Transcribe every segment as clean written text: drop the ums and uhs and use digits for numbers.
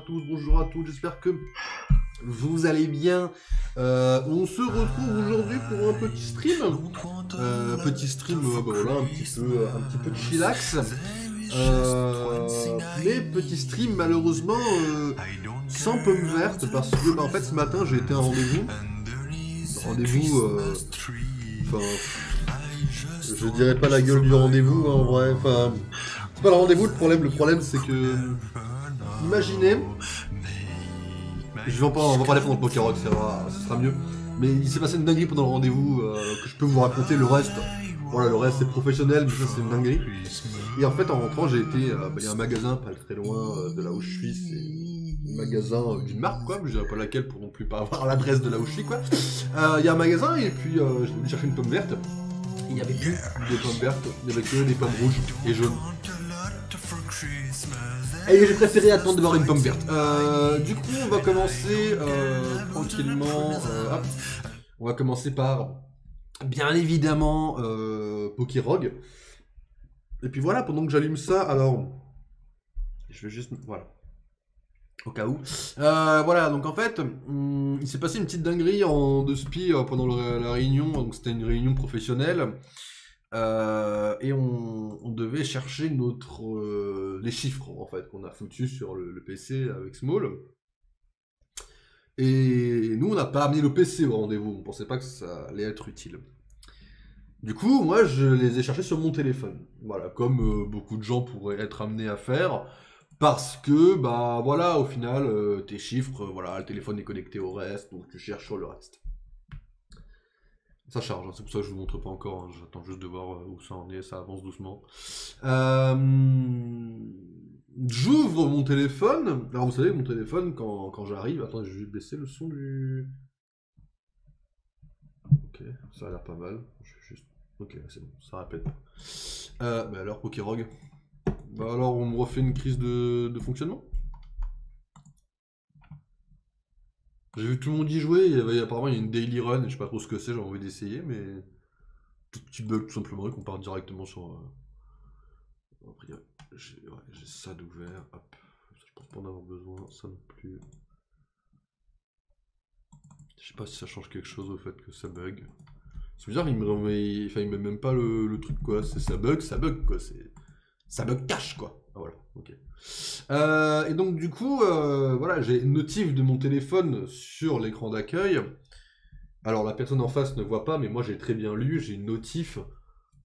tous, bonjour à tous, j'espère que vous allez bien. On se retrouve aujourd'hui pour un petit stream. Bah voilà, un petit peu de chillax. Mais petit stream malheureusement sans pomme verte parce que en fait ce matin j'ai été à un rendez-vous. Enfin, je dirais pas la gueule du rendez-vous en vrai. Enfin, c'est pas le rendez-vous le problème c'est que imaginez. On va parler pendant le Poker Rock, ce sera mieux. Mais il s'est passé une dinguerie pendant le rendez-vous que je peux vous raconter. Le reste, voilà, le reste c'est professionnel, mais ça c'est une dinguerie. Et en fait, en rentrant, j'ai été. Il y a un magasin pas très loin de là où je suis. C'est un magasin d'une marque, quoi. Je dirais pas laquelle pour non plus pas avoir l'adresse de là où je suis, quoi. Il y a un magasin et puis j'ai voulu chercher une pomme verte. Il n'y avait plus de pommes vertes, il n'y avait que des pommes rouges et jaunes. Et j'ai préféré attendre de voir une pomme verte. Du coup, on va commencer tranquillement. Hop. On va commencer par, bien évidemment, Pokérog. Et puis voilà, pendant que j'allume ça, alors, je vais juste, voilà, au cas où. Voilà, donc en fait, il s'est passé une petite dinguerie de spi pendant la réunion. Donc c'était une réunion professionnelle. Et on devait chercher les chiffres en fait qu'on a foutus sur le PC avec Small. Et nous on n'a pas amené le PC au rendez-vous, on pensait pas que ça allait être utile. Du coup, moi je les ai cherchés sur mon téléphone. Voilà, comme beaucoup de gens pourraient être amenés à faire. Parce que, bah voilà, au final, tes chiffres, voilà, le téléphone est connecté au reste, donc tu cherches sur le reste. Ça charge, hein, c'est pour ça que je vous montre pas encore, hein, j'attends juste de voir où ça en est, ça avance doucement. J'ouvre mon téléphone, alors vous savez, mon téléphone, quand j'arrive, attendez, je vais baisser le son du... Ok, ça a l'air pas mal, je vais juste... Ok, c'est bon, ça répète pas. Bah alors, Pokérog, bah alors on me refait une crise de fonctionnement. J'ai vu tout le monde y jouer, apparemment il y a une daily run, et je sais pas trop ce que c'est, j'ai envie d'essayer, mais... Tout petit bug tout simplement, et qu'on part directement sur... Après, j'ai ça d'ouvert, hop. Je pense pas en avoir besoin, ça non plus. Je sais pas si ça change quelque chose au fait que ça bug. C'est bizarre, il met même pas le truc quoi, ça bug quoi, ça bug cache quoi. Ah, voilà, ok. Et donc du coup, voilà, j'ai une notif de mon téléphone sur l'écran d'accueil. Alors la personne en face ne voit pas, mais moi j'ai très bien lu, j'ai une notif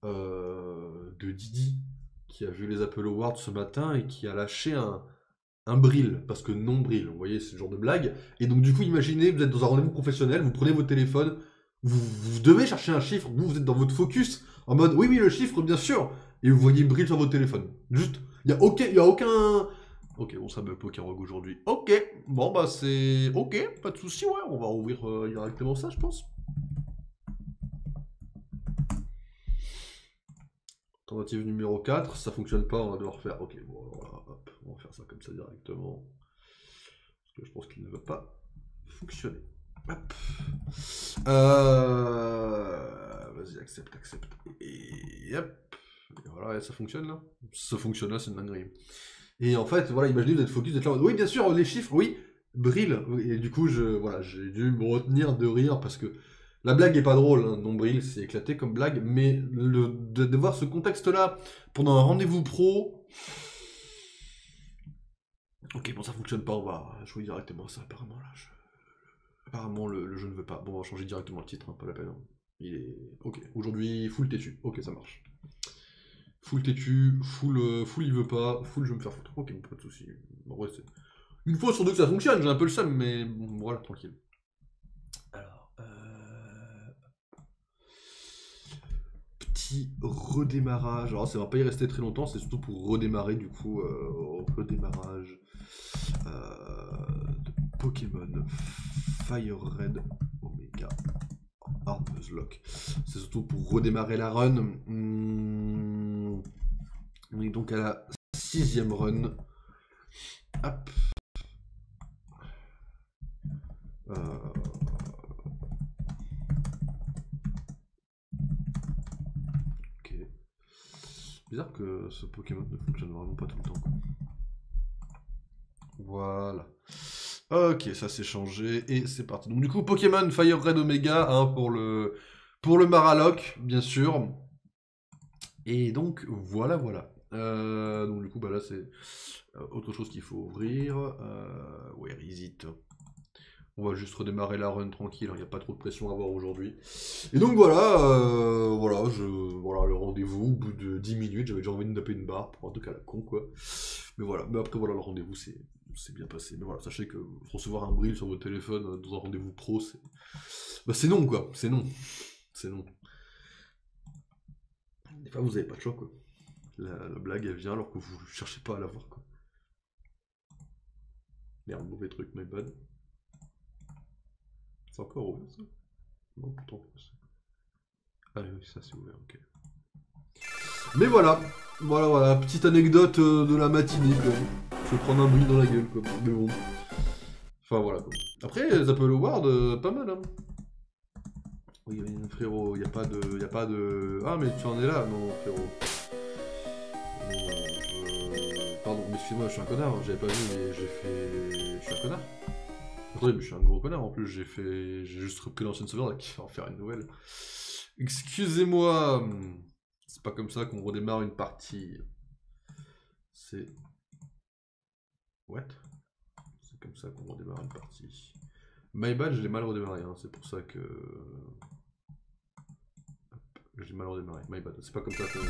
de Didi qui a vu les Apple Awards ce matin et qui a lâché un brill, parce que non brill, vous voyez, c'est le genre de blague. Et donc du coup, imaginez, vous êtes dans un rendez-vous professionnel, vous prenez votre téléphone, vous devez chercher un chiffre, vous êtes dans votre focus, en mode, oui, le chiffre, bien sûr, et vous voyez brill sur votre téléphone. Juste, il y a aucun... Ok, bon, ça bug Pokérog aujourd'hui. Ok, bon, bah c'est... Ok, pas de souci, ouais, on va ouvrir directement ça, je pense. Tentative numéro 4, ça fonctionne pas, on va devoir faire. Ok, bon, voilà, hop, on va faire ça comme ça directement. Parce que je pense qu'il ne va pas fonctionner. Hop. Vas-y, accepte. Et hop. Et voilà, ça fonctionne là. Ça fonctionne là, c'est une dinguerie. Et en fait, voilà, imaginez vous êtes focus, vous êtes là. Oui, bien sûr, les chiffres, oui. Brill. Et du coup, voilà, j'ai dû me retenir de rire parce que la blague est pas drôle, hein. Nombril, c'est éclaté comme blague, mais de voir ce contexte-là pendant un rendez-vous pro. Ok, bon, ça fonctionne pas, on va jouer directement ça, apparemment, là. Apparemment, le jeu ne veut pas. Bon, on va changer directement le titre, hein, pas la peine. Hein. Il est... Ok, aujourd'hui, full têtu. Ok, ça marche. Full têtu, full il veut pas, full je vais me faire foutre. Ok, pas de soucis. En vrai, c'est... Une fois sur deux que ça fonctionne, j'ai un peu le seum, mais bon, voilà, tranquille. Alors, petit redémarrage. Alors, ça va pas y rester très longtemps, c'est surtout pour redémarrer, du coup, redémarrage de Pokémon Fire Red Omega Hard Nuzlocke. C'est surtout pour redémarrer la run. On est donc à la 6ème run. Hop. Ok. Bizarre que ce Pokémon ne fonctionne vraiment pas tout le temps. Quoi. Voilà. Ok, ça c'est changé et c'est parti. Donc du coup, Pokémon Fire Red Omega hein, pour le Maraloc, bien sûr. Et donc, voilà. Donc du coup, bah là c'est autre chose qu'il faut ouvrir. Where is it? On va juste redémarrer la run tranquille, il n'y a pas trop de pression à avoir aujourd'hui. Et donc voilà, voilà, le rendez-vous, au bout de 10 minutes, j'avais déjà envie de taper une barre, pour un truc à la con, quoi. Mais voilà, mais après voilà, le rendez-vous c'est bien passé. Mais voilà, sachez que recevoir un brill sur votre téléphone dans un rendez-vous pro, c'est non, quoi, c'est non. C'est non. Des fois, vous avez pas de choix, quoi. La blague, elle vient alors que vous cherchez pas à la voir, quoi. Merde, mauvais truc, my bad. C'est encore ouvert, ça? Non, pourtant, ah oui, ça c'est ouvert, ok. Mais voilà, petite anecdote de la matinée, quoi. Se prendre un bruit dans la gueule, quoi. Mais bon. Enfin, voilà, quoi. Après, les Apple Awards, pas mal, hein. Oui, frérot, y a pas de... Ah, mais tu en es là? Non, frérot. Pardon, mais excuse-moi, je suis un connard, hein, j'avais pas vu, mais j'ai fait... Je suis un connard? Attendez, mais je suis un gros connard en plus, j'ai juste repris l'ancienne sauvegarde qui va en faire une nouvelle. Excusez-moi, c'est pas comme ça qu'on redémarre une partie. C'est... What? C'est comme ça qu'on redémarre une partie. My bad, je l'ai mal redémarré, hein. C'est pour ça que... Je l'ai mal redémarré, my bad. C'est pas comme ça qu'on...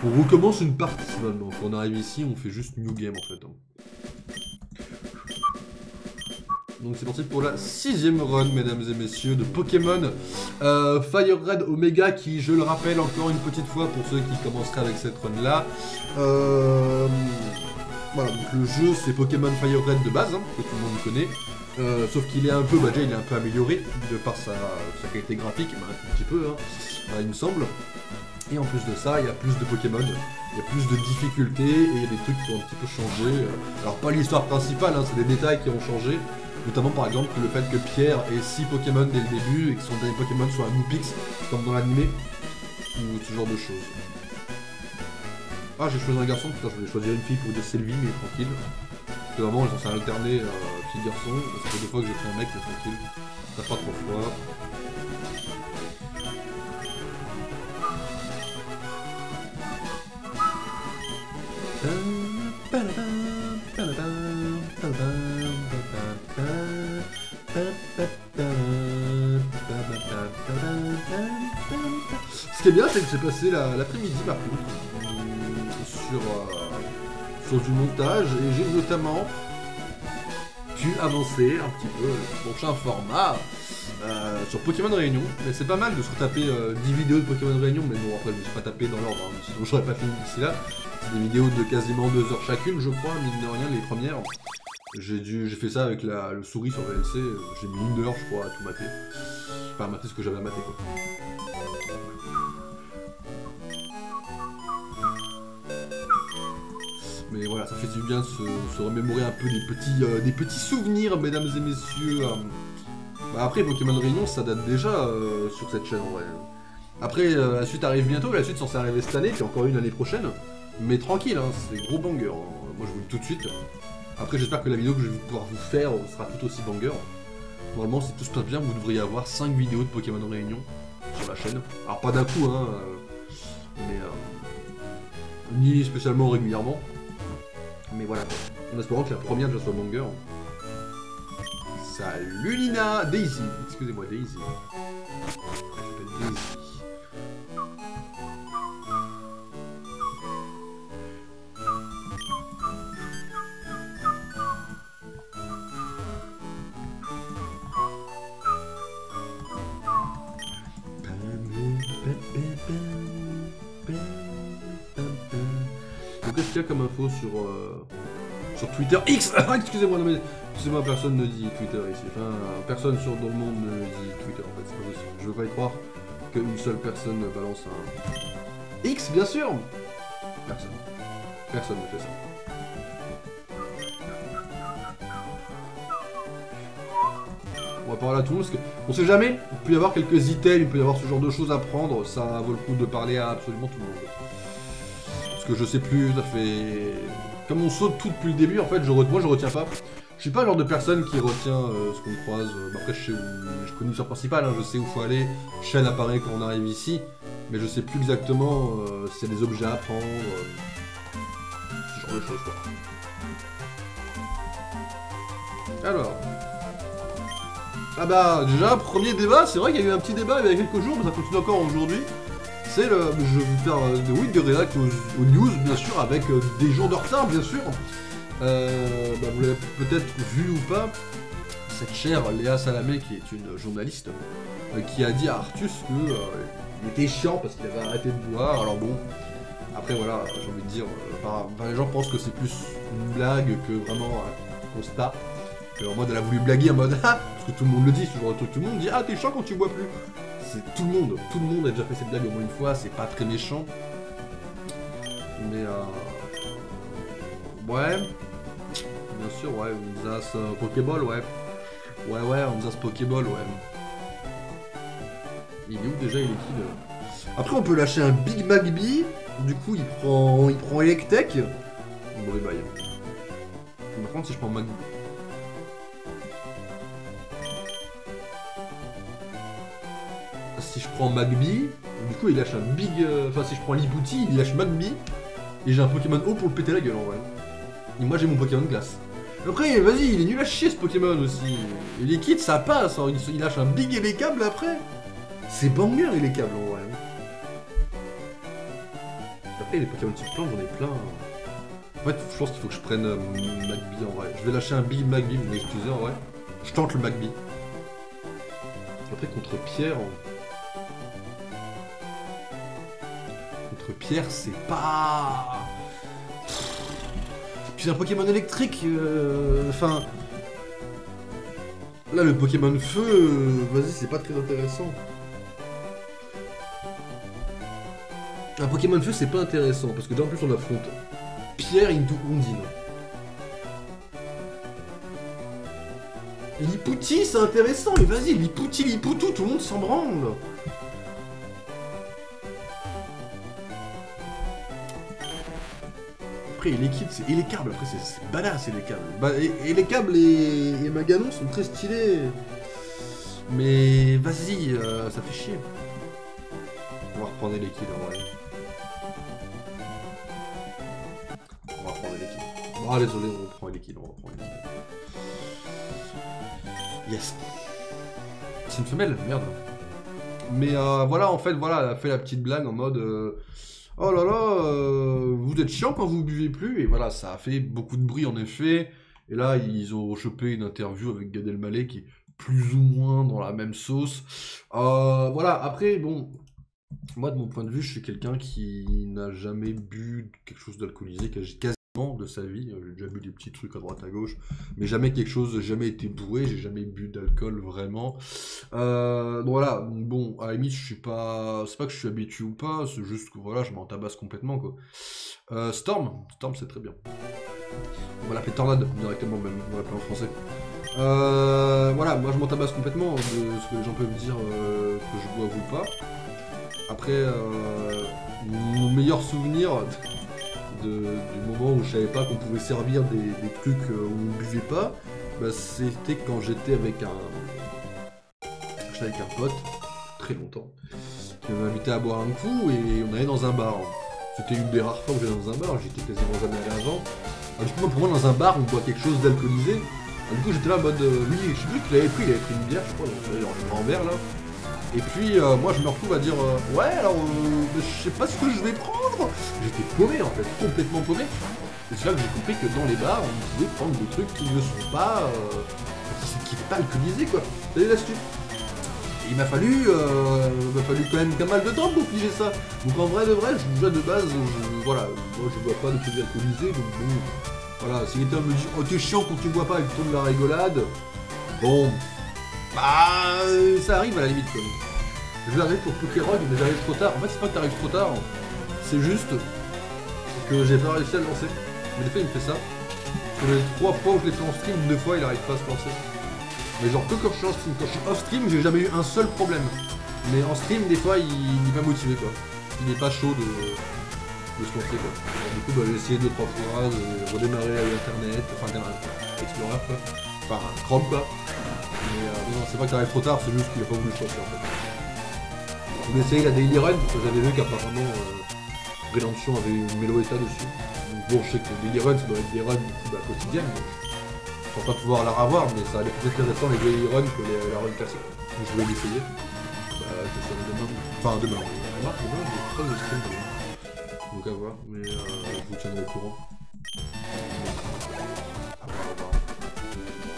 On recommence une partie maintenant. Quand on arrive ici, on fait juste new game en fait. Hein. Donc c'est parti pour la 6ème run, mesdames et messieurs, de Pokémon Fire Red Omega, qui, je le rappelle encore une petite fois pour ceux qui commenceraient avec cette run là. Voilà, donc le jeu c'est Pokémon Fire Red de base, hein, que tout le monde connaît. Sauf qu'il est un peu, bah déjà il est un peu amélioré de par sa qualité graphique, bah, un tout petit peu, hein, il me semble. Et en plus de ça, il y a plus de Pokémon, il y a plus de difficultés et il y a des trucs qui ont un petit peu changé. Alors pas l'histoire principale, hein, c'est des détails qui ont changé. Notamment par exemple le fait que Pierre ait 6 Pokémon dès le début et que son dernier Pokémon soit un Goupix, comme dans l'animé, ou ce genre de choses. Ah, j'ai choisi un garçon, putain, je voulais choisir une fille pour dire Sylvie, mais tranquille. Parce que vraiment, ils sont censés alterner fille-garçon, ça fait 2 fois que j'ai pris un mec, mais tranquille. Ça fera 3 fois. Ce qui est bien, c'est que j'ai passé l'après-midi par contre sur du montage et j'ai notamment pu avancer un petit peu le prochain format sur Pokémon Réunion. Mais c'est pas mal de se retaper 10 vidéos de Pokémon Réunion, mais bon après je me suis pas tapé dans l'ordre, hein, sinon j'aurais pas fini d'ici là. C'est des vidéos de quasiment 2 heures chacune, je crois, mine de rien, les premières. J'ai fait ça avec le souris sur VLC, j'ai mis 1 heure je crois à tout mater. Enfin à mater ce que j'avais à mater quoi. Mais voilà, ça fait du bien de se remémorer un peu des petits souvenirs, mesdames et messieurs. Bah après, Pokémon Réunion, ça date déjà sur cette chaîne en vrai. Après, la suite arrive bientôt, la suite est censée arriver cette année, puis encore une l'année prochaine. Mais tranquille, hein, c'est gros banger. Hein. Moi je vous le dis tout de suite. Après, j'espère que la vidéo que je vais pouvoir vous faire sera tout aussi banger. Normalement, si tout se passe bien, vous devriez avoir 5 vidéos de Pokémon Réunion sur la chaîne. Alors pas d'un coup, hein, mais ni spécialement régulièrement. Mais voilà, en espérant que la première déjà soit banger. Salut Lina! Daisy! Excusez-moi, Daisy. Je m'appelle Daisy. Donc qu'est-ce qu'il y a comme info sur Twitter X? Excusez-moi, non mais excusez-moi, personne ne dit Twitter ici. Enfin, personne dans le monde ne dit Twitter en fait, c'est pas possible. Je veux pas y croire qu'une seule personne balance un... X, bien sûr. Personne. Personne ne fait ça. On va parler à tout le monde parce qu'on sait jamais, il peut y avoir quelques items, il peut y avoir ce genre de choses à prendre, ça vaut le coup de parler à absolument tout le monde. Parce que je sais plus, ça fait Comme on saute tout depuis le début, en fait, moi je retiens pas. Je suis pas le genre de personne qui retient ce qu'on croise. Après, je connais l'histoire principale, hein, je sais où faut aller. Chaîne apparaît quand on arrive ici, mais je sais plus exactement s'il y a des objets à prendre. Ce genre de choses, quoi. Alors. Ah bah, déjà, premier débat, c'est vrai qu'il y a eu un petit débat il y a quelques jours, mais ça continue encore aujourd'hui. C'est le. Je vais faire des réacts aux news, bien sûr, avec des jours de retard, bien sûr. Bah, vous l'avez peut-être vu ou pas, cette chère Léa Salamé, qui est une journaliste, qui a dit à Artus que il était chiant parce qu'il avait arrêté de boire. Alors bon, après voilà, j'ai envie de dire, les gens pensent que c'est plus une blague que vraiment un constat. En mode, elle a voulu blaguer en mode ah, parce que tout le monde le dit, ce genre de truc, tout le monde dit ah t'es chiant quand tu bois plus. C'est tout le monde a déjà fait cette blague au moins une fois, c'est pas très méchant. Mais ouais. Bien sûr, ouais, on a ce Pokéball, ouais. Ouais, on a ce Pokéball, ouais. Il est où déjà, il est qui, là? Après, on peut lâcher un Big Magby. Du coup, il prend Electek. Bon, les bails. Par contre, si je prends Magby... Si je prends Magby, du coup, il lâche un Big... Enfin, si je prends Libouti, il lâche Magby. Et j'ai un Pokémon haut pour le péter la gueule, en vrai. Et moi, j'ai mon Pokémon de glace. Après, vas-y, il est nul à chier ce Pokémon aussi. Et les kits, ça passe, hein. Il lâche un Big et les câbles après. C'est banger et les câbles en vrai. Après, les Pokémon type plante, j'en ai plein. En fait, je pense qu'il faut que je prenne Magby en vrai. Je vais lâcher un Big Magby, vous m'excusez en vrai. Je tente le Magby. Après, contre Pierre. Contre Pierre, c'est pas. Puis c'est un Pokémon électrique, enfin... Là, le Pokémon feu, vas-y, c'est pas très intéressant. Un Pokémon feu, c'est pas intéressant, parce que déjà en plus on affronte Pierre into Ondine. Lipouti, c'est intéressant, mais vas-y, Lipouti, Lipoutou, tout le monde s'en branle. Après, les kits et les câbles, après c'est badass, et les câbles. Bah, et les câbles et Maganon sont très stylés. Mais vas-y, ça fait chier. On va reprendre les kits en vrai. On va reprendre les kits. Ah désolé, on reprend les kits, Yes. C'est une femelle, merde. Mais voilà, en fait, voilà, elle a fait la petite blague en mode... Oh là là, vous êtes chiant quand vous buvez plus, et voilà, ça a fait beaucoup de bruit en effet. Et là, ils ont chopé une interview avec Gad Elmaleh qui est plus ou moins dans la même sauce. Voilà, après, bon, moi de mon point de vue, je suis quelqu'un qui n'a jamais bu quelque chose d'alcoolisé, quasiment de sa vie. J'ai déjà bu des petits trucs à droite à gauche, mais jamais quelque chose, jamais été bourré, j'ai jamais bu d'alcool vraiment. Donc voilà, bon, à la limite, je suis pas, c'est pas que je suis habitué ou pas, c'est juste que voilà, je m'en tabasse complètement quoi. Storm, c'est très bien. On va l'appeler Tornade directement même, on va l'appeler en français. Voilà, moi je m'en tabasse complètement de ce que les gens peuvent dire que je bois ou pas. Après, mon meilleur souvenir du moment où je savais pas qu'on pouvait servir des trucs où on buvait pas, bah, c'était quand j'étais avec un pote, très longtemps, qui m'avait invité à boire un coup et on allait dans un bar. C'était une des rares fois où j'allais dans un bar, j'étais quasiment jamais allé avant. Du coup, pour moi, dans un bar, on boit quelque chose d'alcoolisé. Du coup, j'étais là en mode, lui, je sais plus qu'il avait pris une bière, je crois, genre un grand verre là. Et puis, moi, je me retrouve à dire, ouais, alors, je sais pas ce que je vais prendre. J'étais paumé en fait, complètement paumé. Et c'est là que j'ai compris que dans les bars, on pouvait prendre des trucs qui ne sont pas, qui n'étaient pas alcoolisés quoi. C'est l'astuce. Il m'a fallu quand même pas mal de temps pour piger ça. Donc en vrai de vrai, déjà de base, voilà, moi je bois pas de trucs alcoolisés, donc bon, voilà, si quelqu'un me dit oh t'es chiant quand tu bois pas et que tu tournes la rigolade, bon, bah ça arrive à la limite quoi. Je l'arrive pour Pokérock, mais j'arrive trop tard. En fait c'est pas que t'arrives trop tard, c'est juste que j'ai pas réussi à le lancer. Mais des fois il me fait ça. Sur les 3 fois où je l'ai fait en stream, 2 fois il arrive pas à se lancer. Mais genre que quand je suis en stream, quand je suis off stream, j'ai jamais eu un seul problème. Mais en stream, des fois, il n'est pas motivé quoi. Il n'est pas chaud de se lancer quoi. Alors, du coup bah, j'ai essayé 2-3 fois de redémarrer internet, enfin Explorer quoi, enfin Chrome quoi. Mais non, c'est pas que t'arrives trop tard, c'est juste qu'il a pas voulu le choisir en fait. Je voulais essayer la Daily Run parce que j'avais vu qu'apparemment Redemption avait une mélo état dessus. Donc bon, je sais que les Daily Run ça doit être des runs quotidiennes, donc je pense pas pouvoir la revoir, mais ça allait plus intéressant les Daily Run que la run classique. Donc je voulais l'essayer. Je serai demain. Enfin demain. Demain, je crois que je stream demain. Donc à voir, mais je vous tiendrai au courant.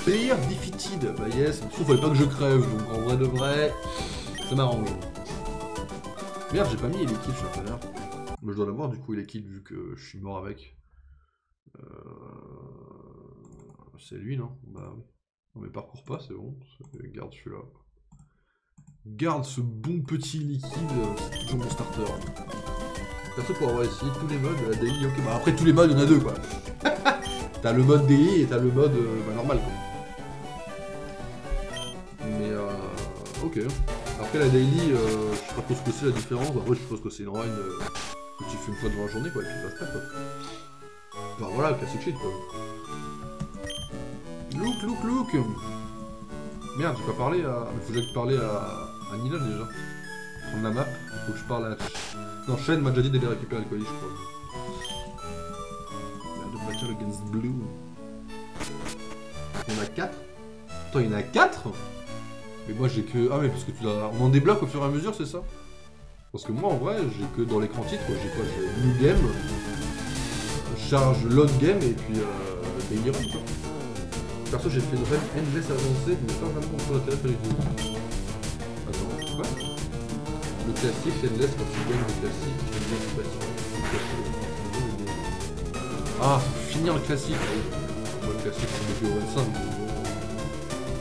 Player defeated, bah yes, sauf fallait pas que je crève, donc en vrai de vrai, ça m'arrange. Merde, j'ai pas mis les kills, je suis un connard. Mais je dois l'avoir du coup, les kills, vu que je suis mort avec. C'est lui, non? Bah oui. Non mais parcours pas, c'est bon, garde celui-là. Garde ce bon petit liquide, c'est toujours mon starter. Perso pour avoir essayé tous les modes de la daily, ok, bah après tous les modes, il y en a deux quoi. T'as le mode daily et t'as le mode normal quoi. Mais ok. Après la daily, je sais pas trop ce que c'est la différence. Après je suppose que c'est une run que tu fais une fois dans la journée quoi, et puis basta quoi. Enfin voilà, classic shit quoi. Look. Merde, j'ai pas parlé à... Faut que j'aille parler à Nina déjà. Prendre la map, faut que je parle à... Non, Shen m'a déjà dit d'aller récupérer le colis, je crois. Merde, battle against blue. Il y en a 4. Attends, il y en a 4. Mais moi j'ai que... Ah mais parce que tu l'as... On en débloque au fur et à mesure, c'est ça? Parce que moi en vrai, j'ai que dans l'écran titre, j'ai quoi? J'ai new game, charge load game et puis daily run quoi. Perso j'ai fait une run endless avancée, mais pas vraiment contre l'intérêt pour les deux. Attends, quoi? Le classique, endless quand tu gagnes le classique, endless classique. Ah, faut finir le classique. Moi le classique c'est depuis au 25, donc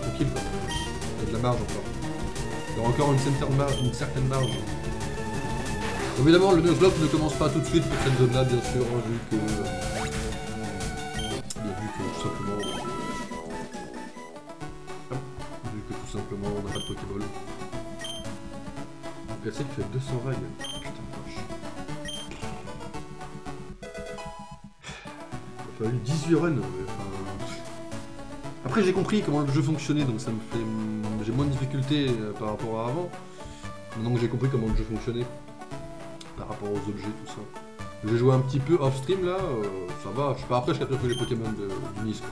tranquille quoi. Il y a de la marge encore. Il y a encore une certaine marge. Évidemment le nuzlocke ne commence pas tout de suite pour cette zone là bien sûr, hein, vu que tout simplement... Simplement, on n'a pas de Pokéball. Le classique fait 200 vagues. Putain de vache. Il a fallu 18 runs. Enfin... Après j'ai compris comment le jeu fonctionnait, donc ça me fait... J'ai moins de difficultés par rapport à avant. Maintenant que j'ai compris comment le jeu fonctionnait, par rapport aux objets, tout ça. J'ai joué un petit peu off-stream là, ça va. Je sais pas, après je capture que les Pokémon du Nice.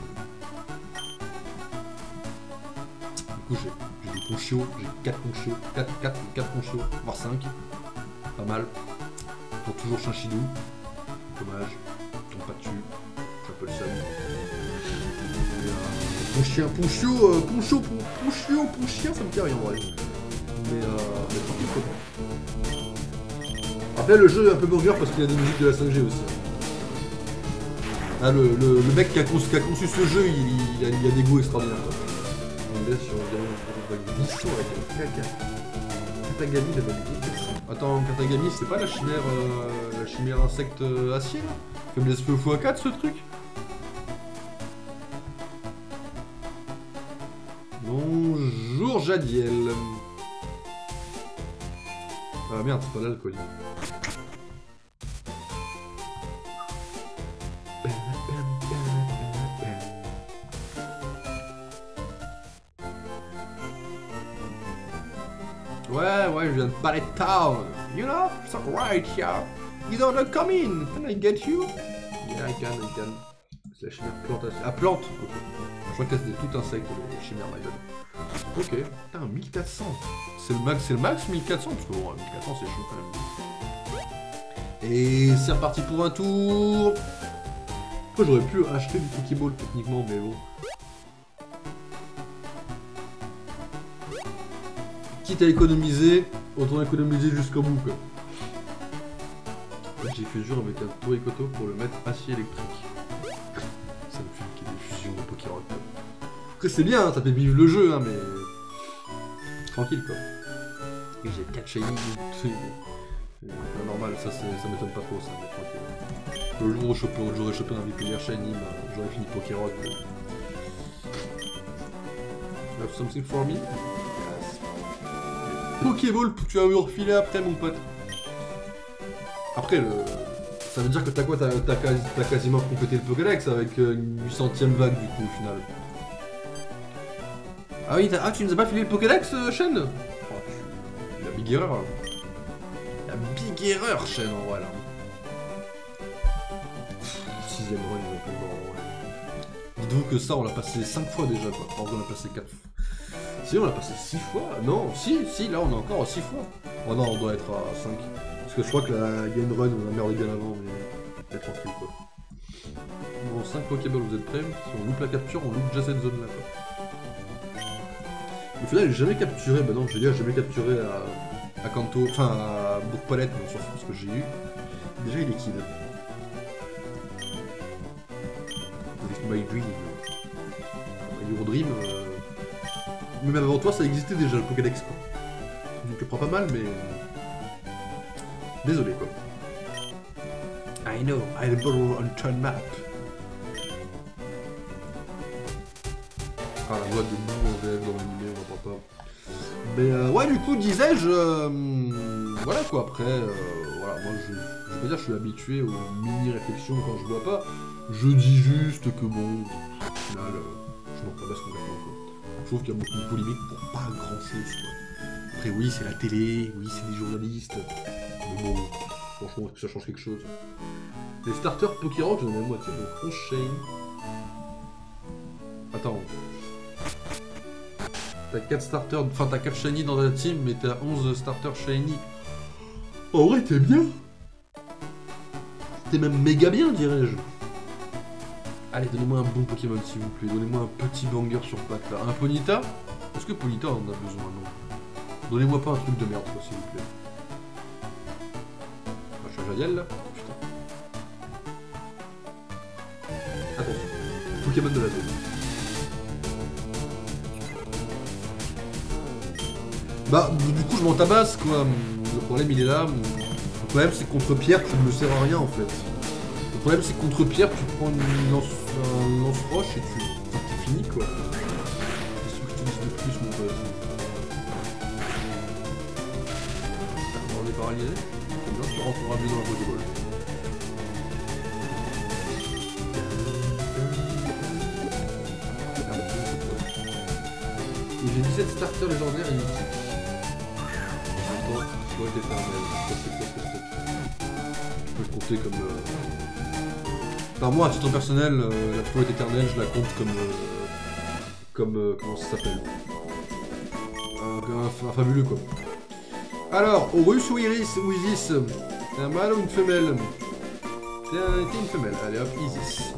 Du coup j'ai des Ponchio, j'ai 4 Ponchio, 4 Ponchio, voire 5. Pas mal. Pour toujours Chinchidou. Dommage. Tombe pas dessus. Je suis un peu le seul. Ponchio, ça me dit rien en vrai. Mais tranquille quoi. Après le jeu est un peu burger parce qu'il y a des musiques de la 5G aussi. Ah, le mec qui a conçu ce jeu, il a des goûts extraordinaires quoi. On est sur environ 800 avec Katagami, la bonne idée. Attends, Katagami, c'est pas la chimère insecte acier là? Faiblesse feu x4 ce truc? Bonjour Jadiel. Ah merde, c'est pas là le colis. Ouais, je viens de Ballet Town. You know, it's right here. You don't come in. Can I get you? Yeah, I can. C'est la chimère plantation. Ah, plante. Okay. Je crois que c'est tout insecte, le chimère, my bad. Ok. Putain, 1400. C'est le max 1400? Parce que bon, 1400 c'est chaud quand même. Et c'est reparti pour un tour. Après, j'aurais pu acheter du Pokéball techniquement, mais bon. Quitte à économiser, autant économiser jusqu'au bout quoi. J'ai fait dur avec un Toekoto pour le mettre acier électrique. Ça me fait qu'il y ait des fusions de Pokérock. Après c'est bien, hein, ça fait vivre le jeu, hein, mais... Tranquille quoi. Et j'ai 4 shiny, c'est normal, ça m'étonne pas trop ça, mais tranquille. Le jour où j'aurais chopé un Vipillard shiny, bah, j'aurais fini Pokérock. You have something for me? Pokéball, tu vas me refiler après mon pote. Après Ça veut dire que t'as quoi? T'as quasiment complété le Pokédex avec une 800ème vague du coup au final. Ah oui, tu nous as pas filé le Pokédex, Shen? Oh, la big erreur là. La big erreur, Shen, en vrai là. 6ème run, il est un peu mort, ouais. Dites-vous que ça, on l'a passé 5 fois déjà quoi. En vrai, on l'a passé 4 fois. Si, on l'a passé 6 fois. Non, si, là on est encore à 6 fois. Oh non, on doit être à 5. Parce que je crois que la Game Run, on a merdé bien avant, mais tranquille quoi. Bon, 5 Pokéballs, vous êtes prêts? Si on loupe la capture, on loupe déjà cette zone là quoi. Au final, j'ai jamais capturé, bah non, j'ai jamais capturé à Kanto, enfin à Bourg-Palette, mais on s'en fout parce que j'ai eu. Déjà, il est kid. Avec My Dream. Your Dream. Même avant toi, ça existait déjà le Pokédex quoi. Donc je le prends pas mal, mais. Désolé quoi. I know, I borrow on turn map. Ah, la voix de boue en VF dans l'animé, on n'en parle pas. Mais ouais, du coup, disais-je, voilà quoi, après, voilà, moi je veux pas dire que je suis habitué aux mini-réflexions quand je vois pas. Je dis juste que bon, au final, je m'en tabasse complètement quoi. Je trouve qu'il y a beaucoup de polémiques pour pas grand-chose quoi. Après oui, c'est la télé, oui, c'est des journalistes, mais bon, franchement, est-ce que ça change quelque chose? Les starters Pokérock, j'en ai la moitié, donc 11 Shane. Attends. T'as 4 starters, enfin t'as 4 shiny dans ta team, mais t'as 11 starters shiny. En vrai, t'es bien. T'es même méga bien, dirais-je. Allez, donnez-moi un bon Pokémon, s'il vous plaît. Donnez-moi un petit banger sur patte, là. Un Ponyta? Est-ce que Ponyta en a besoin, non? Donnez-moi pas un truc de merde, quoi, s'il vous plaît. Ah, je suis à Jadiel, là? Putain. Attention. Pokémon de la zone. Bah, du coup, je m'en tabasse, quoi. Le problème, il est là. Le problème, c'est que contre Pierre, tu ne me sers à rien, en fait. Le problème, c'est que contre Pierre, tu prends un lance-roche et tu finis, quoi. Qu'est-ce que je te dis de plus, mon pote? On est paralysé? C'est bien, tu rentreras mieux dans la Pokéball. Et j'ai 17 starters légendaires et mythiques. Flotte éternelle. Je peux le compter comme. Enfin, moi, à titre personnel, la flotte éternelle, je la compte comme. Comment ça s'appelle? Un fabuleux quoi. Alors, Horus ou Iris ou Isis? C'est un mâle ou une femelle? C'est une femelle. Allez hop, Isis.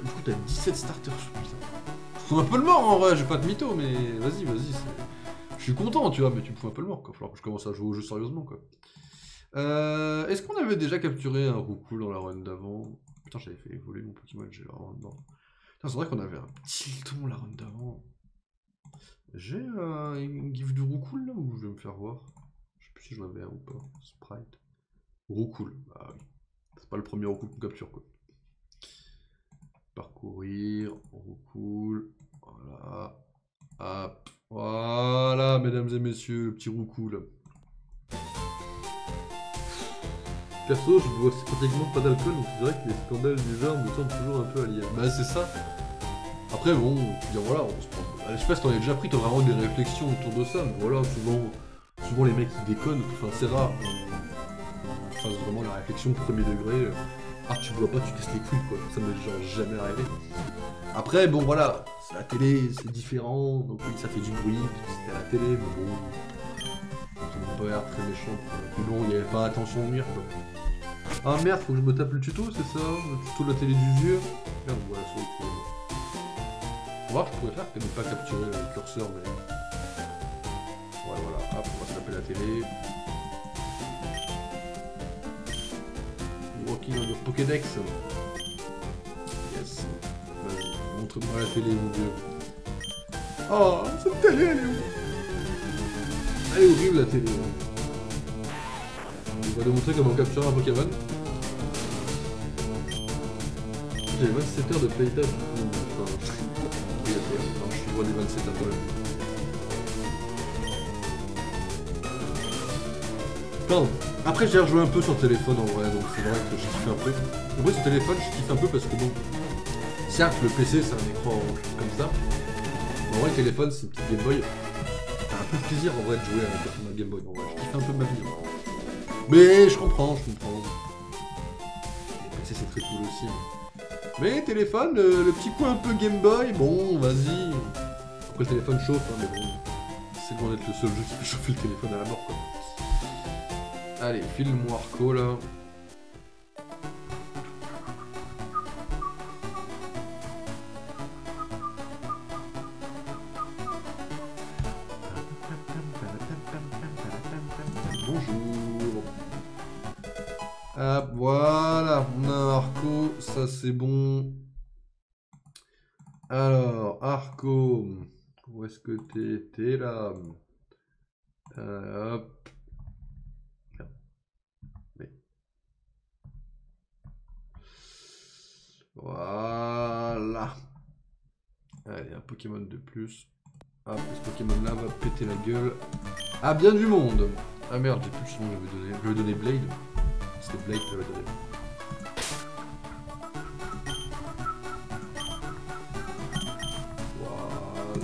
Du coup, t'as 17 starters, putain. Je fous un peu le mort en vrai, j'ai pas de mytho, mais vas-y. Je suis content, tu vois, mais tu me fous un peu le mort, quoi. Faut que je commence à jouer au jeu sérieusement, quoi. Est-ce qu'on avait déjà capturé un Roucoule dans la run d'avant? Putain, j'avais fait évoluer mon Pokémon, j'ai la run d'avant. Putain, c'est vrai qu'on avait un Tilton la run d'avant. J'ai une gif du Roucoule là, ou je vais me faire voir? Je sais plus si j'en avais un ou pas. Sprite. Roucoule, ah oui. C'est pas le premier Roucoule qu'on capture, quoi. Parcourir, Roucoule, voilà. Hop, voilà, mesdames et messieurs, le petit Roucoule. Perso, je bois pratiquement pas d'alcool, donc je dirais que les scandales du genre me semblent toujours un peu alliés. Bah c'est ça. Après bon, dire voilà, on se prend. Je sais pas si t'en as déjà pris, t'as vraiment des réflexions autour de ça, mais voilà, souvent les mecs ils déconnent, enfin c'est rare. On fasse vraiment la réflexion premier degré. Ah tu bois pas, tu testes les couilles quoi, ça m'est genre jamais arrivé. Après bon voilà, c'est la télé, c'est différent, donc oui ça fait du bruit, c'était à la télé, mais bon. Ça m'a pas l'air très méchant. Mais bon, il n'y avait pas attention de nuire quoi. Ah merde, faut que je me tape le tuto, c'est ça? Le tuto de la télé du vieux? Merde, voilà, c'est ok. On va voir, je pourrais faire que ne pas capturer le curseur, mais. Ouais, voilà, hop, on va se taper la télé. Walking on your Pokédex. Yes. Vas-y, montre-moi la télé, mon vieux. Oh, cette télé, elle est où? Elle est horrible la télé. On va démontrer comment capturer un Pokémon. J'ai 27 heures de playtime. Enfin... Non, je suis droit des 27 à toi. Pardon. Après, j'ai rejoué un peu sur téléphone en vrai, donc c'est vrai que j'ai kiffé un peu. En vrai, sur téléphone, je kiffe un peu parce que bon. Certes, le PC c'est un écran comme ça. Mais en vrai, le téléphone c'est une petite Game Boy. Ça fait un peu plaisir en vrai de jouer avec ma Game Boy. En vrai, je kiffe un peu ma vie. Mais je comprends, Le PC c'est très cool aussi. Mais téléphone, le petit coin un peu Game Boy, bon, vas-y. Après, le téléphone chauffe, hein, mais bon. C'est loin d'être le seul jeu qui fait chauffer le téléphone à la mort, quoi. Allez, file-moi Arco là. Bonjour. Ah, voilà, on a un Arco, ça c'est bon. Alors, Arco, où est-ce que t'es? T'es là. Hop. Voilà. Allez, un Pokémon de plus. Hop, ce Pokémon là va péter la gueule. Ah, bien du monde. Ah merde, j'ai plus le son que j'avais donné. Je vais donner Blade. C'était Blade que j'avais donné.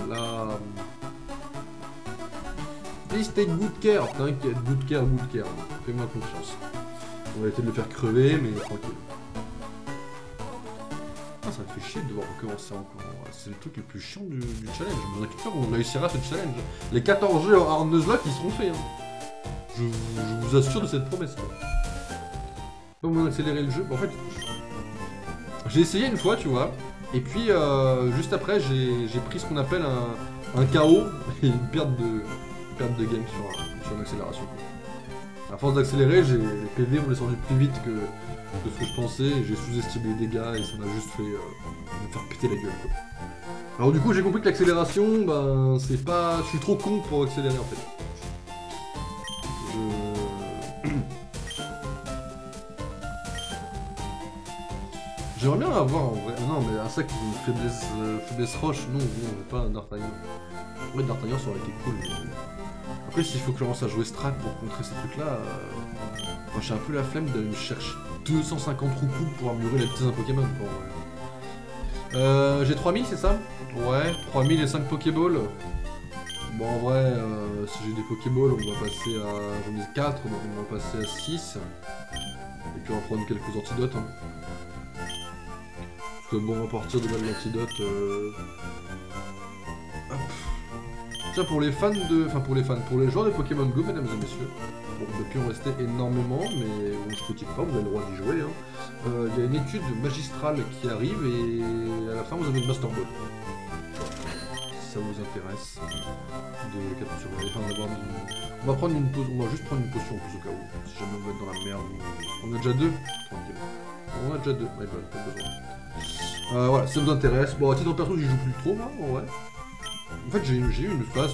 Voilà. Please take good care. T'inquiète, good care. Fais-moi confiance. On va essayer de le faire crever, mais tranquille. Ah, ça me fait chier de devoir recommencer encore. C'est le truc le plus chiant du challenge. Je me inquiète pas qu'on réussira ce challenge. Les 14 jeux en Nuzlocke, ils seront faits. Hein. Je vous assure de cette promesse. Pas moins accélérer le jeu. En fait, j'ai essayé une fois, tu vois. Et puis, juste après, j'ai pris ce qu'on appelle un KO et une perte de game sur l'accélération. À force d'accélérer, les PV ont descendu plus vite que ce que je pensais. J'ai sous-estimé les dégâts et ça m'a juste fait me faire péter la gueule. Quoi. Alors du coup, j'ai compris que l'accélération, ben, c'est pas... Je suis trop con pour accélérer en fait. J'aimerais bien avoir en vrai. Non, mais un sac faiblesse roche, non, pas un D'Artagnan. En vrai, D'Artagnan ça aurait été cool. Mais... Après, s'il faut que je commence à jouer strat pour contrer ces trucs-là, moi j'ai un peu la flemme de me chercher 250 roucous pour améliorer la vitesse d'un Pokémon. Ouais. J'ai 3000, c'est ça? Ouais, 3000 et 5 Pokéballs. Bon, en vrai, si j'ai des Pokéballs, on va passer à... J'en ai 4, donc on va passer à 6. Et puis on va prendre quelques antidotes. Hein. Parce que bon, on va partir de l'antidote. Tiens, pour les fans de... Enfin, pour les joueurs de Pokémon Go, mesdames et messieurs. Bon, depuis on restait énormément, mais bon, je critique pas, vous avez le droit d'y jouer. Hein. Y a une étude magistrale qui arrive et à la fin vous avez le Master Ball. Si ça vous intéresse de capturer. Enfin, on va prendre une pause, on va juste prendre une potion en plus au cas où. Si jamais on va être dans la merde. On a déjà 2. Tranquille. On a déjà 2. Ouais, pas besoin. Voilà, si ça vous intéresse. Bon, à titre perso, j'y joue plus trop, moi, en vrai. En fait, j'ai eu une phase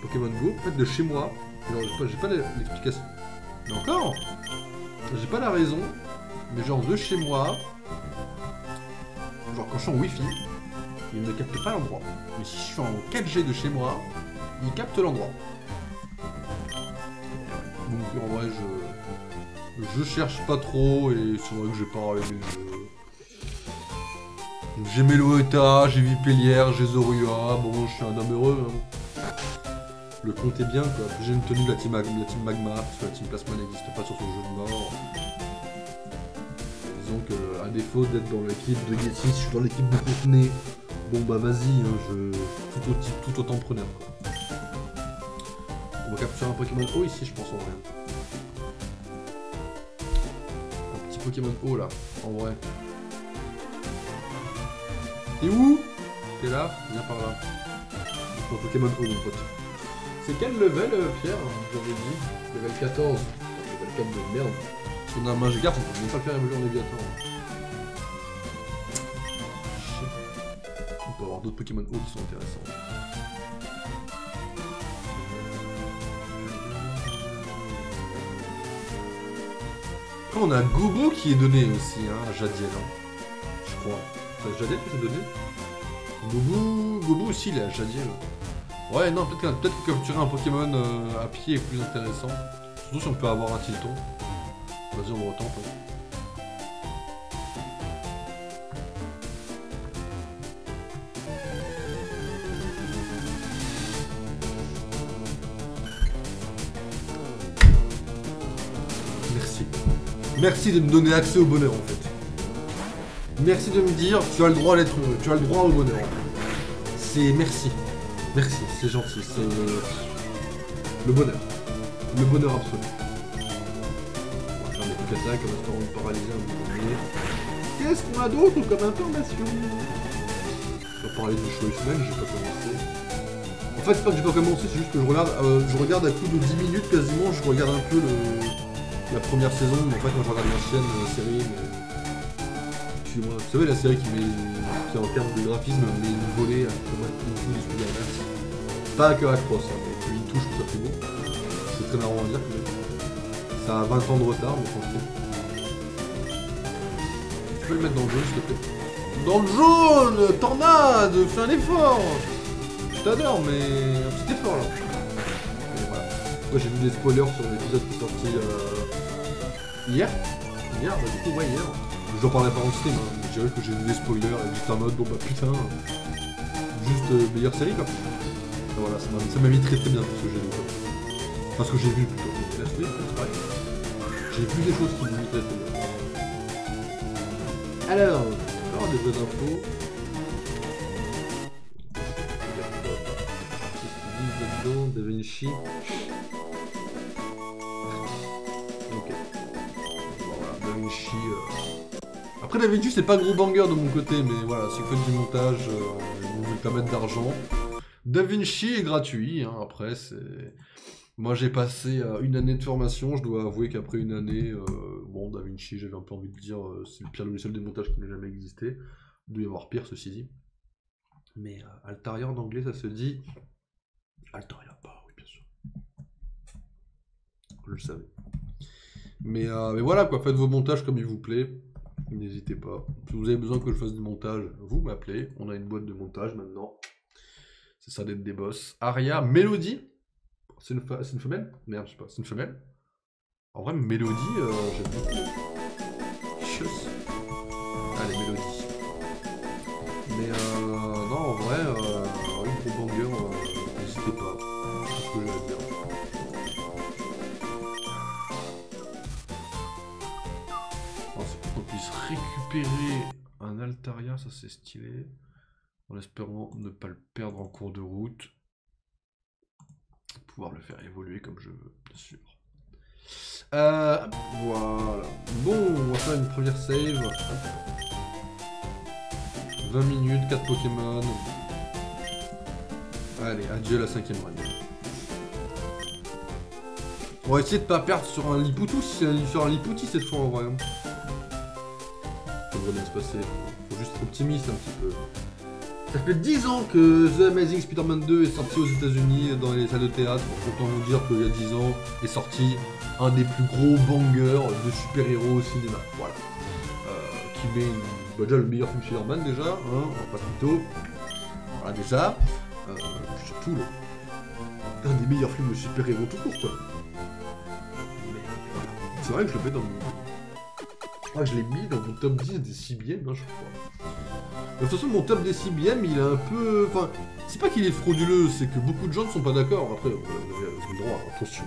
Pokémon Go, en fait, de chez moi. Alors, j'ai pas l'explication. Mais encore, j'ai pas la raison, mais genre de chez moi, genre quand je suis en Wi-Fi, il ne capte pas l'endroit. Mais si je suis en 4G de chez moi, il capte l'endroit. Donc en vrai, je cherche pas trop et c'est vrai que j'ai pas aimé le jeu. J'ai Meloetta, j'ai Vipellière, j'ai Zorua, bon je suis un homme heureux. Hein. Le compte est bien quoi. J'ai une tenue de la team Magma, parce que la team Plasma n'existe pas sur ce jeu de mort. Disons que à défaut d'être dans l'équipe de Yeti, je suis dans l'équipe de Courtenay. Bon bah vas-y, hein, tout autant preneur quoi. On va capturer un Pokémon O ici je pense en vrai. Un petit Pokémon O là, en vrai. T'es où? T'es là? Viens par là. Un Pokémon O, mon pote. C'est quel level, Pierre? J'avais dit. Level 14. Level 4 de merde. Si on a un Magikarp, on peut même pas le faire évoluer en Léviathan. On peut avoir d'autres Pokémon O qui sont intéressants. Après, on a Gobo qui est donné aussi, hein, à Jadiel. Hein. Je crois. C'est Jadiel qui s'est donné? Gobu aussi, il est à Jadiel. Ouais, non, peut-être que capturer un Pokémon à pied est plus intéressant. Surtout si on peut avoir un Tilton. Vas-y, on retente. Hein. Merci. Merci de me donner accès au bonheur, en fait. Merci de me dire, tu as le droit d'être heureux, tu as le droit au bonheur. C'est merci. Merci, c'est gentil, c'est le bonheur. Le bonheur absolu. On va faire des trucs attaques, on va se rendre paralysé un moment donné. Qu'est-ce qu'on a d'autre comme information? On va parler du Choice-Man, j'ai pas commencé. En fait, c'est pas que j'ai pas commencé, c'est juste que je regarde à coup de 10 minutes quasiment, je regarde un peu la première saison, mais en fait, moi je regarde l'ancienne série, mais... Excusez-moi, vous savez la série qui en termes de graphisme met une volée à une touche du Spider-Man. Pas que Across, hein, mais une touche tout à fait beau. C'est très marrant à dire, mais ça a 20 ans de retard, mais franchement. Tu peux le mettre dans le jaune, s'il te plaît. Dans le jaune! Tornade! Fais un effort! Je t'adore, mais un petit effort là. Et voilà. Moi j'ai vu des spoilers sur l'épisode qui est sorti hier. Hier, bah du coup, ouais, hier. J'en parlais pas en stream, hein, mais je dirais que j'ai vu des spoilers et j'étais en mode bon bah putain, juste meilleure série quoi. Et voilà, ça m'a mis très bien ce que j'ai vu quoi. Enfin ce que j'ai vu plutôt. La série, c'est pareil. J'ai vu des choses qui m'ont mis très bien. Alors, encore des vraies infos. Qu'est-ce qu'ils disent là-dedans? Da Vinci. Ok. Voilà, Da Vinci. Après Da Vinci c'est pas gros banger de mon côté, mais voilà, si vous faites du montage, vous voulez pas mettre d'argent. Da Vinci est gratuit, hein, après c'est... Moi j'ai passé une année de formation, je dois avouer qu'après une année, bon Da Vinci j'avais un peu envie de dire c'est le pire logiciel de montage qui n'a jamais existé. Il doit y avoir pire ceci dit. Mais Altaria en anglais ça se dit... Altaria, bah oui bien sûr. Je le savais. Mais voilà quoi, faites vos montages comme il vous plaît. N'hésitez pas. Si vous avez besoin que je fasse du montage, vous m'appelez. On a une boîte de montage maintenant. C'est ça d'être des boss. Aria, Mélodie. C'est une femelle? Merde, je sais pas. C'est une femelle? En vrai, Mélodie, j'aime beaucoup. Chus. Allez, Mélodie. Mais non, en vrai, une gros banger, n'hésitez pas. C'est ce que j'ai à dire. Récupérer un Altaria, ça c'est stylé. En espérant ne pas le perdre en cours de route. Pouvoir le faire évoluer comme je veux, bien sûr. Voilà. Bon, on va faire une première save. 20 minutes, 4 Pokémon. Allez, adieu la 5ème run. On va essayer de pas perdre sur un Lipoutou, sur un Lipouti cette fois en vrai. Ça devrait bien se passer, faut juste être optimiste un petit peu. Ça fait 10 ans que The Amazing Spider-Man 2 est sorti aux États-Unis dans les salles de théâtre. Autant vous dire qu'il y a 10 ans est sorti un des plus gros bangers de super-héros au cinéma. Voilà. Qui met déjà le meilleur film Spider-Man déjà, hein, on va pas plutôt. Voilà déjà. Surtout un des meilleurs films de super-héros tout court quoi. Mais voilà. C'est vrai que je le mets dans mon... Je crois que je l'ai mis dans mon top 10 des CBM, hein, je crois. De toute façon, mon top des CBM, il est un peu... Enfin, c'est pas qu'il est frauduleux, c'est que beaucoup de gens ne sont pas d'accord. Après, vous avez le droit, attention.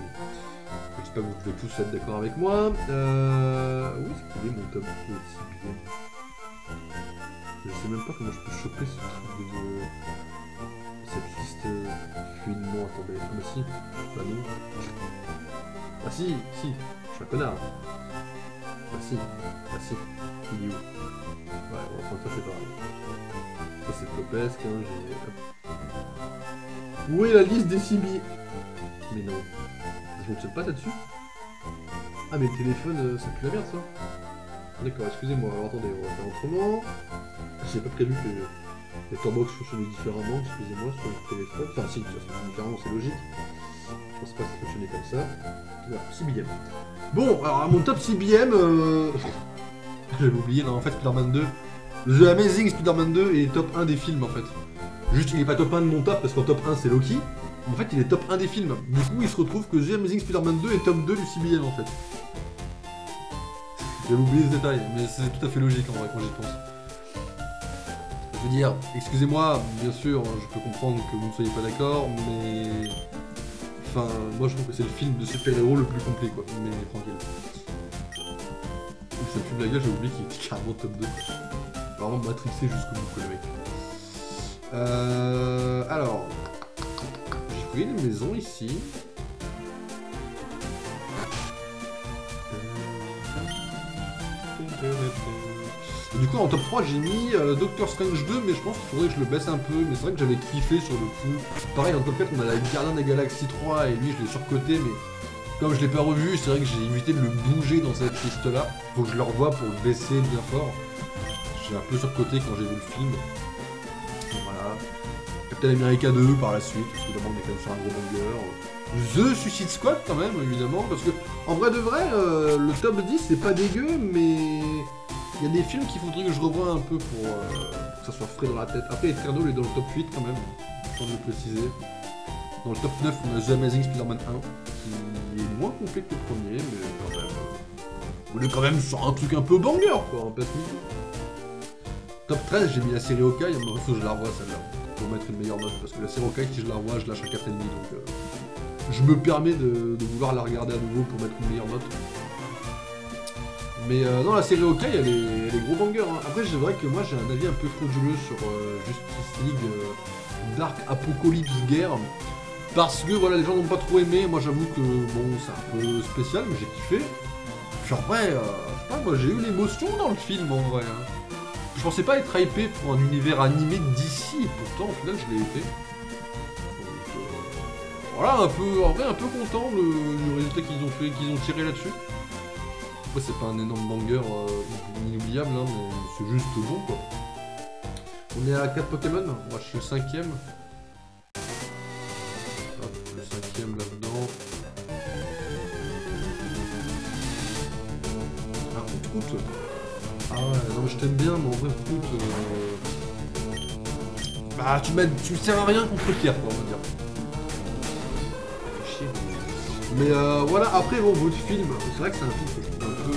J'espère que vous pouvez tous être d'accord avec moi. Où est-ce qu'il est mon top de CBM? Je sais même pas comment je peux choper ce truc de... Cette liste fluidement. Attendez, ah bah si. Bah non. Ah si, si, je suis un connard. Ah si, il est où? Ouais, on va prendre ça, c'est pareil. Ça c'est Popesque, hein, j'ai... Où est la liste des CB? Mais non. Ça fonctionne pas là-dessus? Ah mais le téléphone, ça pue la merde ça. D'accord, excusez-moi, alors attendez, on va faire autrement. J'ai pas prévu que les Torbox fonctionnaient différemment, excusez-moi, sur le téléphone. Enfin si, ça fonctionne différemment, c'est logique. Je pense pas que ça fonctionnait comme ça. Voilà, CBM. Bon, alors à mon top CBM, j'avais oublié, non, en fait Spider-Man 2, The Amazing Spider-Man 2 est top 1 des films en fait. Juste, il est pas top 1 de mon top parce qu'en top 1 c'est Loki. En fait, il est top 1 des films. Du coup, il se retrouve que The Amazing Spider-Man 2 est top 2 du CBM en fait. J'avais oublié ce détail, mais c'est tout à fait logique en vrai quand j'y pense. Je veux dire, excusez-moi, bien sûr, je peux comprendre que vous ne soyez pas d'accord, mais... Enfin, moi je trouve que c'est le film de super-héros le plus complet quoi, mais tranquille. Ça me fume la gueule, j'ai oublié qu'il était carrément top 2. Vraiment matrixé jusqu'au bout quoi le mec. Alors... J'ai fouillé une maison ici. Du coup en top 3 j'ai mis Doctor Strange 2 mais je pense qu'il faudrait que je le baisse un peu, mais c'est vrai que j'avais kiffé sur le coup. Pareil en top 4 on a la Gardien des Galaxies 3 et lui je l'ai surcoté mais comme je l'ai pas revu c'est vrai que j'ai évité de le bouger dans cette liste là. Faut que je le revoie pour le baisser bien fort. J'ai un peu surcoté quand j'ai vu le film. Voilà. Captain America 2 par la suite, parce que d'abord on est quand même sur un gros banger. The Suicide Squad quand même évidemment, parce que en vrai de vrai le top 10 c'est pas dégueu mais... Il y a des films qu'il faudrait que je revoie un peu pour que ça soit frais dans la tête. Après, Eternal est dans le top 8 quand même, sans le préciser. Dans le top 9, on a The Amazing Spider-Man 1, qui est moins complet que le premier, mais quand même... On est quand même sur un truc un peu banger, quoi, en place milieu. Top 13, j'ai mis la série Hawkeye, mais il faut que je la revoie celle-là, pour mettre une meilleure note, parce que la série Hawkeye, si je la revois, je lâche un 4,5, donc... je me permets de vouloir la regarder à nouveau pour mettre une meilleure note. Mais non, la série Hawkeye, elle est gros banger. Hein. Après, c'est vrai que moi, j'ai un avis un peu frauduleux sur Justice League Dark Apocalypse Guerre. Parce que, voilà, les gens n'ont pas trop aimé. Moi, j'avoue que, bon, c'est un peu spécial, mais j'ai kiffé. Puis en vrai, je sais pas, moi, j'ai eu l'émotion dans le film, en vrai. Hein. Je pensais pas être hypé pour un univers animé d'ici, et pourtant, au final, je l'ai été. Donc, voilà, un peu, en vrai, un peu content du résultat qu'ils ont tiré là-dessus. Après c'est pas un énorme banger inoubliable, hein, mais c'est juste bon quoi. On est à 4 Pokémon, moi je suis le 5ème. Hop, le 5ème là-dedans. Ah, Route. Ah ouais, non mais je t'aime bien, mais en vrai Route... Bah tu me sers à rien contre Pierre quoi, on va dire. Fait chier. Mais voilà, après bon, votre film, c'est vrai que c'est un film que je trouve un peu...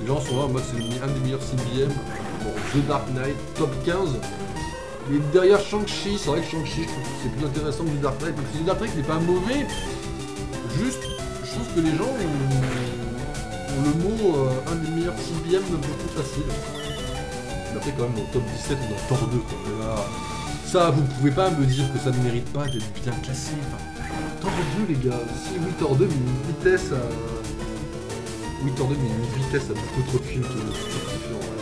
les gens sont là en mode c'est un des meilleurs CBM. Bon, The Dark Knight, top 15. Mais derrière Shang-Chi, c'est vrai que Shang-Chi, je trouve que c'est plus intéressant que The Dark Knight. Parce que The Dark Knight n'est pas mauvais. Juste, je trouve que les gens ont le mot un des meilleurs CBM beaucoup facile. Mais après quand même dans le top 17 on a Thor 2 quoi. Mais là, ça vous pouvez pas me dire que ça ne mérite pas d'être bien classé. Enfin, Thor 2 les gars, si oui Thor 2 mais une vitesse à... Oui Thor 2 mais une vitesse à beaucoup trop de films qui me surkiffé en vrai.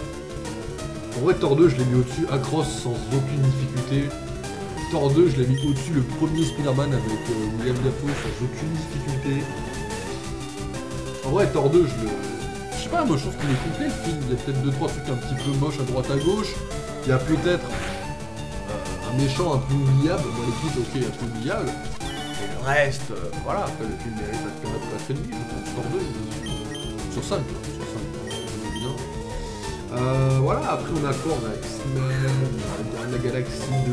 En vrai Thor 2 je l'ai mis au-dessus, Across sans aucune difficulté. Thor 2 je l'ai mis au-dessus le premier Spider-Man avec William Dafoe sans aucune difficulté. En vrai Thor 2 je sais pas, moi je trouve qu'il est complet le film, il y a peut-être 2-3 trucs un petit peu moches à droite à gauche. Il y a peut-être un méchant un peu oubliable, bon l'équipe ok un peu oubliable. Le reste, voilà, après le film mérite d'être quand même pas très demi, je pense, Thor 2, sur 5, sur 5, bien. Voilà, après on a quoi? On a X-Men, on a la Galaxie 2...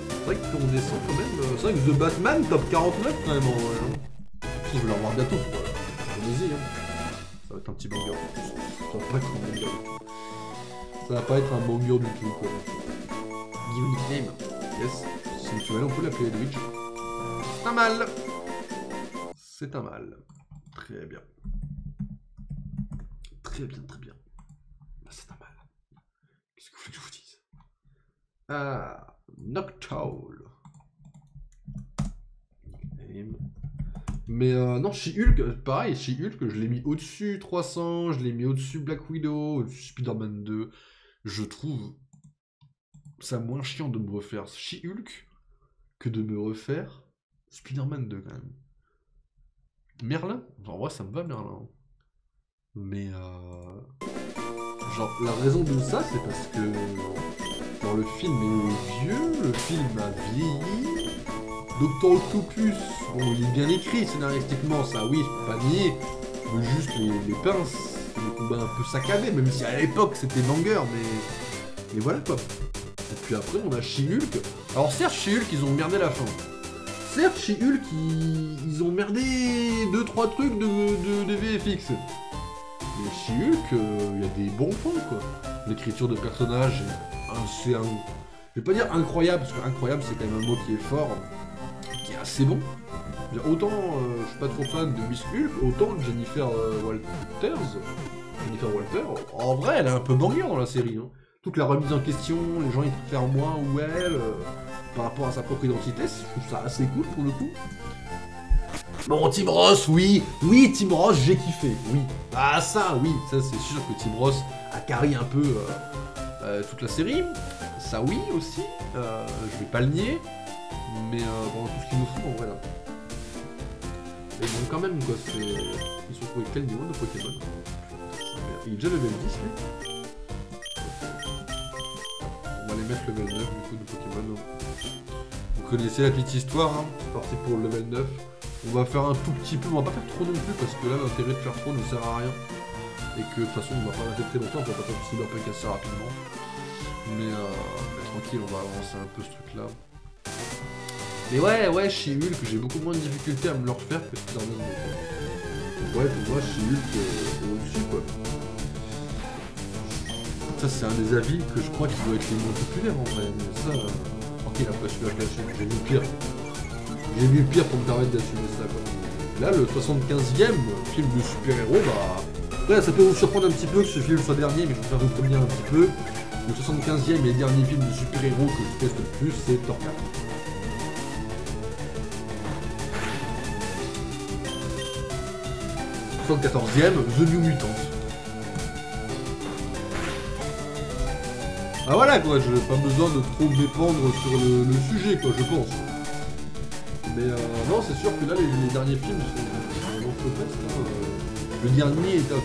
C'est vrai qu'on descend quand même, c'est vrai que The Batman, top 49 quand même en vrai. Hein. Je vais le revoir bientôt, allez-y, hein. Ça va être un petit banger en plus. Ça va pas être un banger du tout. Ça va pas être un banger du tout, quoi. Give me nickname, yes. Si tu veux, on peut l'appeler Edwidge. C'est un mal. C'est un mal. Très bien. Très bien, très bien. C'est un mal. Qu'est-ce que vous voulez que je vous dise? Ah, Noctowl. Nickname. Mais non, She-Hulk, pareil, She-Hulk, je l'ai mis au-dessus 300, je l'ai mis au-dessus Black Widow, au-dessus Spider-Man 2. Je trouve ça moins chiant de me refaire She-Hulk que de me refaire Spider-Man 2 quand même. Merlin, en vrai ça me va Merlin. Mais genre la raison de ça c'est parce que genre, le film est vieux, le film a vieilli. Doctor Octopus, bon il est bien écrit scénaristiquement, ça oui je peux pas nier. Mais juste les pinces, des combats un peu saccadés, même si à l'époque c'était banger, mais voilà quoi. Et puis après on a She-Hulk. Alors certes She-Hulk ils ont merdé la fin. Certes She-Hulk ils ont merdé 2-3 trucs de VFX. Mais She-Hulk, il y a des bons points quoi. L'écriture de personnages, c'est un... Je vais pas dire incroyable, parce que incroyable c'est quand même un mot qui est fort, qui est assez bon. Autant je suis pas trop fan de Miss Hulk, autant Jennifer Walter, en vrai elle est un peu banger dans la série. Hein. Toute la remise en question, les gens ils préfèrent moi ou elle, par rapport à sa propre identité, je trouve ça assez cool pour le coup. Bon, Tim Ross, oui, Tim Ross, j'ai kiffé, oui. Ah ça, oui, ça c'est sûr que Tim Ross a carré un peu toute la série. Ça oui aussi, je vais pas le nier, mais bon, tout ce qu'il nous faut en vrai là. Et bon quand même quoi, c'est... Ils sont trouvés quel niveau de Pokémon? Il est déjà level 10 lui. On va les mettre level 9 du coup de Pokémon. Vous connaissez la petite histoire, hein. C'est parti pour le level 9. On va faire un tout petit peu, on va pas faire trop non plus parce que là l'intérêt de faire trop ne sert à rien. Et que de toute façon on va pas rester très longtemps, on va pas faire du Cyberpunk assez rapidement. Mais tranquille, on va avancer un peu ce truc là. Mais ouais, She-Hulk, j'ai beaucoup moins de difficultés à me le refaire que Spider-Man. Donc ouais, pour moi She-Hulk au-dessus quoi. Ça c'est un des avis que je crois qui doit être les moins populaires en vrai. Mais ça, tranquille, après celui-là je l'assume, j'ai vu pire. J'ai vu pire pour me permettre d'assumer ça quoi. Là le 75e film de super-héros, bah... Ouais, ça peut vous surprendre un petit peu que ce film soit dernier, mais je préfère vous prévenir un petit peu. Le 75e et dernier film de super-héros que je teste le plus, c'est Thor 4. 74e, The New Mutant. Ah voilà quoi, j'ai pas besoin de trop m'épandre sur le sujet quoi, je pense. Mais non, c'est sûr que là, les derniers films sont un entreprise. Le dernier est à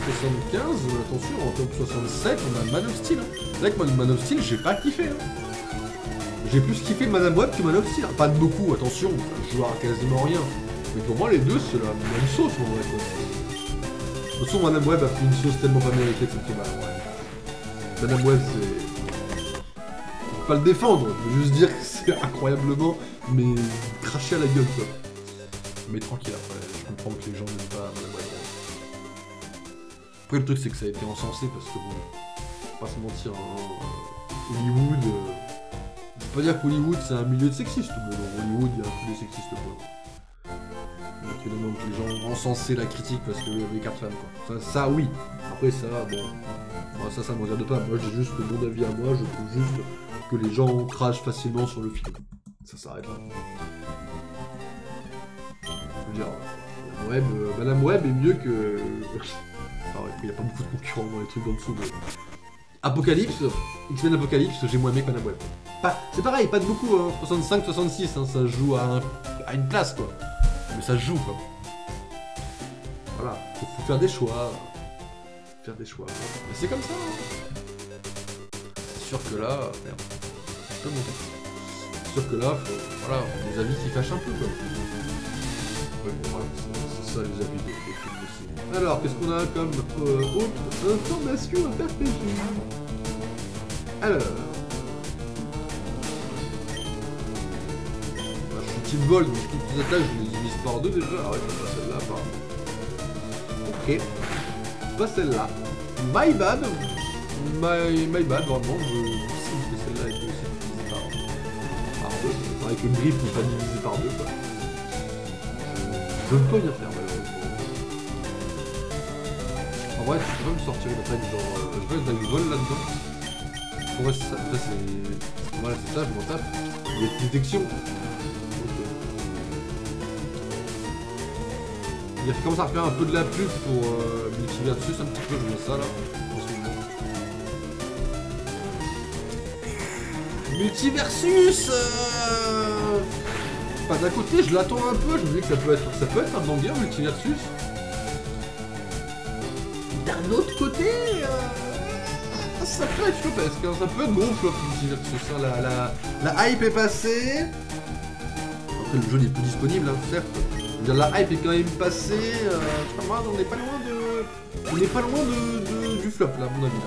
75, attention, en top 67, on a Man of Steel. C'est vrai que Man of Steel, j'ai pas kiffé. Hein. J'ai plus kiffé Madame Web que Man of Steel. Pas de beaucoup, attention, ça joue à quasiment rien. Mais pour moi, les deux, c'est la même sauce en vrai. Quoi. De toute façon, Madame Web a pris une sauce tellement pas méritée que ça me fait mal. Ouais. Madame Web, c'est... Faut pas le défendre, je veux juste dire que c'est incroyablement, mais craché à la gueule quoi. Mais tranquille après, je comprends que les gens n'aiment pas Madame Web. Après le truc c'est que ça a été encensé parce que bon, faut pas se mentir, hein, Hollywood, je peux pas dire qu'Hollywood c'est un milieu de sexistes, mais dans Hollywood il y a un peu des sexistes quoi. Donc il y a des moments que les gens ont encensé la critique parce qu'il y avait des cartes femmes quoi. Ça oui, après ça bon, moi ça me regarde pas, moi j'ai juste mon avis à moi, je trouve juste que les gens crachent facilement sur le film. Ça s'arrête là. Je veux dire, Madame Web est mieux que... Alors, il n'y a pas beaucoup de concurrents dans les trucs en dessous, mais... Apocalypse, X-Men Apocalypse, j'ai moins aimé que Madame Web. C'est pareil, pas de beaucoup, hein. 65-66, hein, ça joue à une place, quoi. Mais ça joue, quoi. Voilà, faut faire des choix. Mais c'est comme ça, hein. C'est sûr que là... Merde. C'est sûr que là, faut, voilà, les avis qui fâchent un peu quoi. Ouais, bon, voilà, c'est ça les avis des films aussi. Alors, qu'est-ce qu'on a comme autre information à partager? Alors... Bah, je suis Team Gold, donc toutes les attaques, je les divise par deux déjà. Ah ouais, pas celle-là, pardon. Ok. Pas celle-là. My bad. My bad, vraiment, je sais que celle-là était aussi divisée par deux. C'est vrai que le griffe n'est pas divisé par deux, quoi. Je ne peux rien faire, malheureusement. En vrai, tu peux me sortir une attaque genre... je peux être vol là-dedans. Ouais, c'est ça, c'est... Voilà, c'est ça, je m'en tape. Il y a une détection. Il commence à refaire un peu de la pub pour Multiversus, un petit peu, je vois ça, là. Multiversus Pas d'un côté, je l'attends un peu, je me dis que ça peut être un banger, Multiversus. D'un autre côté, ça peut être flopesque, hein, ça peut être gros flop, Multiversus. Hein, la hype est passée. Après, le jeu n'est plus disponible, hein, certes. Je veux dire, la hype est quand même passée. On n'est pas loin de flop là, à mon avis.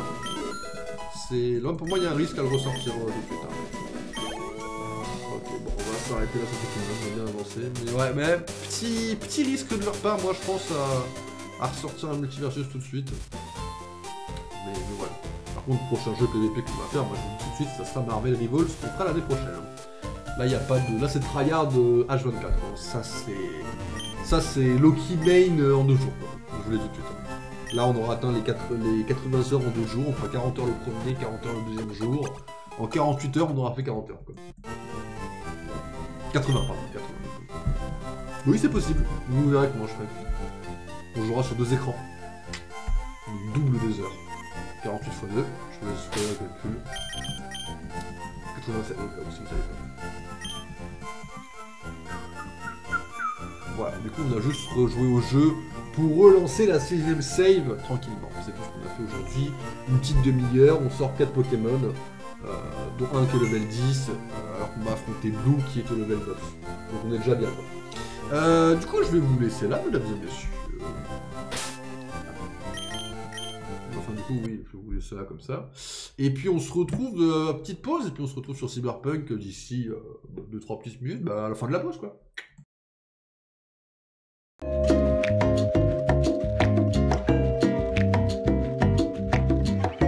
Là, pour moi, il y a un risque à le ressortir tout de suite. Ok, bon, on va s'arrêter là sur Pokémon, on va bien avancer. Mais ouais, mais petit risque de leur part, moi je pense à ressortir un multiversus tout de suite. Mais voilà. Par contre, le prochain jeu PVP qu'on va faire, moi je vous dis tout de suite, ça sera Marvel Rivals qu'on fera l'année prochaine. Là, il n'y a pas de. Là, c'est tryhard H24. Bon, ça, c'est Loki Main en 2 jours. Quoi. Je vous l'ai tout de suite. Là, on aura atteint les 80 heures en 2 jours. On fera 40 heures le premier, 40 heures le deuxième jour. En 48 heures, on aura fait 40 heures. Quoi. 80, pardon. 80. Oui, c'est possible. Vous verrez comment je ferai. On jouera sur 2 écrans. Donc, double des heures. 48 x 2. Je vous laisse faire le calcul. 87, donc, si vous savez pas. Voilà, du coup on a juste rejoué au jeu pour relancer la 6ème save tranquillement. C'est tout ce qu'on a fait aujourd'hui. Une petite demi-heure, on sort 4 Pokémon, dont un qui est level 10, alors qu'on va affronter Blue qui est au level 9. Donc on est déjà bien quoi. Du coup je vais vous laisser là, mesdames et messieurs. Enfin du coup oui, je vais vous laisser là comme ça. Et puis on se retrouve, petite pause, et puis on se retrouve sur Cyberpunk d'ici 2-3 petites minutes, à la fin de la pause quoi.